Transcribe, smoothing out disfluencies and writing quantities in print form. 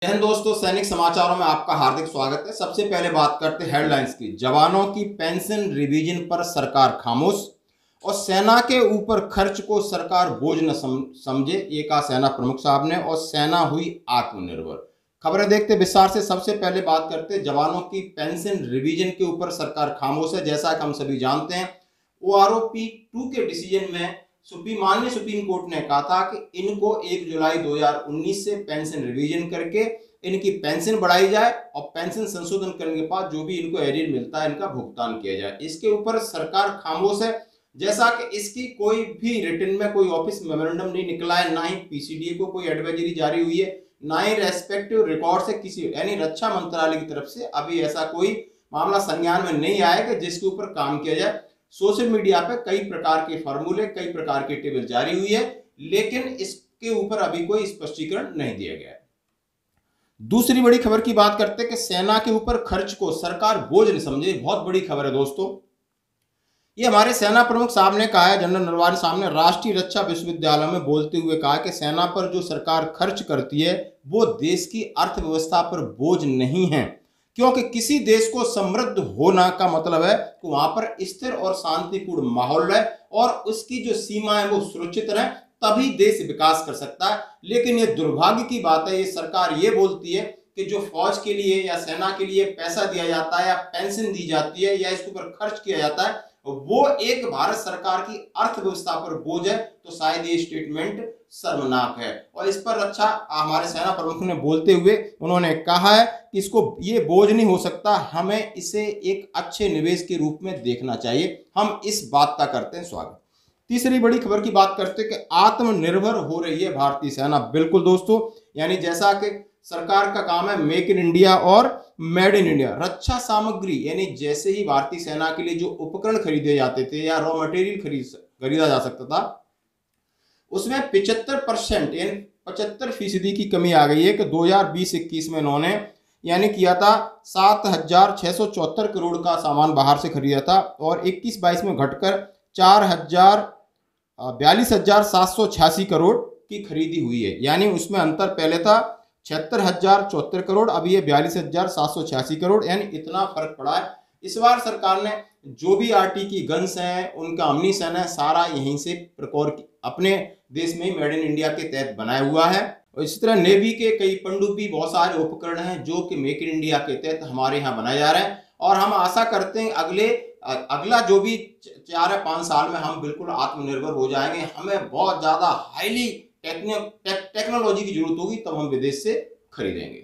जय हिंद दोस्तों, सैनिक समाचारों में आपका हार्दिक स्वागत है। सबसे पहले बात करते हैं हेडलाइंस की। जवानों की पेंशन रिवीजन पर सरकार खामोश और सेना के ऊपर खर्च को सरकार बोझ न समझे, ये कहा सेना प्रमुख साहब ने। और सेना हुई आत्मनिर्भर। खबरें देखते विस्तार से। सबसे पहले बात करते हैं जवानों की पेंशन रिवीजन के ऊपर सरकार खामोश है। जैसा कि हम सभी जानते हैं, OROP 2 के डिसीजन में माननीय सुप्रीम कोर्ट ने कहा था कि इनको 1 जुलाई 2019 से पेंशन रिवीजन करके इनकी पेंशन बढ़ाई जाए और पेंशन संशोधन करने के बाद जो भी इनको एरियर मिलता है इनका भुगतान किया जाए। इसके ऊपर सरकार खामोश है। जैसा कि इसकी कोई भी रिटर्न में कोई ऑफिस मेमोरेंडम नहीं निकला है, ना ही PCDA को कोई एडवाइजरी जारी हुई है, ना ही रेस्पेक्टिव रिकॉर्ड से किसी यानी रक्षा मंत्रालय की तरफ से अभी ऐसा कोई मामला संज्ञान में नहीं आया कि जिसके ऊपर काम किया जाए। सोशल मीडिया पे कई प्रकार के फॉर्मूले, कई प्रकार की टेबल जारी हुई है, लेकिन इसके ऊपर अभी कोई स्पष्टीकरण नहीं दिया गया है। दूसरी बड़ी खबर की बात करते हैं कि सेना के ऊपर खर्च को सरकार बोझ न समझे। बहुत बड़ी खबर है दोस्तों। ये हमारे सेना प्रमुख साहब ने कहा है, जनरल नरवाने साहब ने राष्ट्रीय रक्षा विश्वविद्यालय में बोलते हुए कहा कि सेना पर जो सरकार खर्च करती है वो देश की अर्थव्यवस्था पर बोझ नहीं है, क्योंकि किसी देश को समृद्ध होना का मतलब है कि वहां पर स्थिर और शांतिपूर्ण माहौल रहे और उसकी जो सीमाएं वो सुरक्षित रहे, तभी देश विकास कर सकता है। लेकिन ये दुर्भाग्य की बात है, ये सरकार ये बोलती है कि जो फौज के लिए या सेना के लिए पैसा दिया जाता है या पेंशन दी जाती है या इसके ऊपर खर्च किया जाता है वो एक भारत सरकार की अर्थव्यवस्था पर बोझ है, तो शायद ये स्टेटमेंट शर्मनाक है। और इस पर रक्षा हमारे सेना प्रमुख ने बोलते हुए उन्होंने कहा है कि इसको ये बोझ नहीं हो सकता, हमें इसे एक अच्छे निवेश के रूप में देखना चाहिए। हम इस बात का करते हैं स्वागत। तीसरी बड़ी खबर की बात करते हैं कि आत्मनिर्भर हो रही है भारतीय सेना। बिल्कुल दोस्तों, यानी जैसा कि सरकार का काम है मेक इन इंडिया और मेड इन इंडिया। रक्षा सामग्री यानी जैसे ही भारतीय सेना के लिए जो उपकरण खरीदे जाते थे या रॉ मटेरियल खरीदा जा सकता था, उसमें 75% यानी 75% की कमी आ गई है कि 2020-21 में इन्होंने यानी किया था 7,674 करोड़ का सामान बाहर से खरीदा था और 21-22 में घटकर 42,786 करोड़ की खरीदी हुई है। यानी उसमें अंतर पहले था 76,074 करोड़, अभी ये 42,786 करोड़, यानी इतना फर्क पड़ा है। इस बार सरकार ने जो भी RT की गन्स हैं, उनका अम्यूनिशन है, सारा यहीं से प्रकोर अपने देश में मेड इन इंडिया के तहत बनाया हुआ है। और इसी तरह नेवी के कई पनडुब्बी, बहुत सारे उपकरण हैं जो कि मेक इन इंडिया के तहत हमारे यहाँ बनाए जा रहे हैं। और हम आशा करते हैं अगला जो भी 4 या 5 साल में हम बिल्कुल आत्मनिर्भर हो जाएंगे। हमें बहुत ज़्यादा हाईली टेक्नोलॉजी की जरूरत होगी, तब हम विदेश से खरीदेंगे।